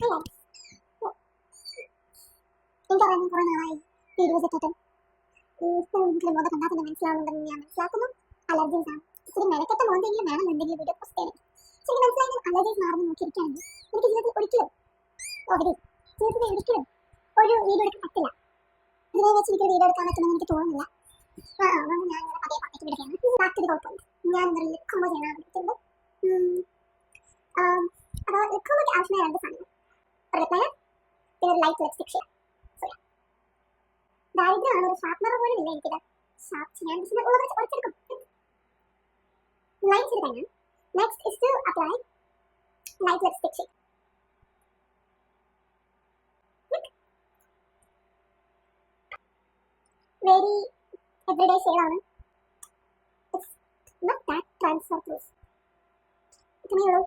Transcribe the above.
Hi guys. എനിക്കറിയാം കുറെ നാളായി വീഡിയോസ് ഇട്ടിട്ട് നിങ്ങൾക്ക് മോദം കണ്ടാൽ തന്നെ മനസ്സിലാവുന്നുണ്ടെന്ന് ഞാൻ മനസ്സിലാക്കുന്നു. അലർജീസ് ആണ്. ഇച്ചിരി മെനക്കെട്ട മോന്തെങ്കിലും വേണം എന്തെങ്കിലും വീഡിയോ പോസ്റ്റ് ചെയ്യാൻ. ശരി മനസ്സിലായി. അലർജീസ് മാറുന്നു നോക്കിയിരിക്കുകയാണെങ്കിൽ എനിക്ക് ജീവിതത്തിൽ ഒരിക്കലും ഒരു വീഡിയോ എടുക്കാൻ പറ്റില്ല. ഇതിനെ വെച്ച് എനിക്കൊരു വീഡിയോ എടുക്കാൻ പറ്റുമെന്ന് എനിക്ക് തോന്നുന്നില്ല. അതുകൊണ്ട് ഞാൻ ഇങ്ങനെ പതിയെ പതിയെ വിടുകയാണ്. ബാക്കിയൊരു കുഴപ്പമില്ല. ഞാൻ ഇന്നൊരു ലിക്കോമോ ചെയ്യാനാണ് വിളിക്കുന്നത്. അപ്പോൾ ലിക്കോമോയ്ക്ക് ആവശ്യമായ രണ്ട് സാധനങ്ങൾ, ഒരു റിപ്ലയർ പിന്നെ ഒരു ലൈറ്റ് ലിപ്സ്റ്റിക് ഷെയ്ഡ്. ദാരിദ്ര്യമാണ്, ഒരു ഷാർപ്പ്നർ പോലും ഇല്ല എനിക്കിത്. ഷാർപ്പ് ചെയ്യാൻ ഉറച്ചെടുക്കും. ലൈൻ ചെയ്ത് കഴിഞ്ഞാൽ next is to apply light lipstick shade. Very everyday ഷെയ്ഡാണ്. It's not that transfer proof. ഇത്രയേ ഉള്ളൂ.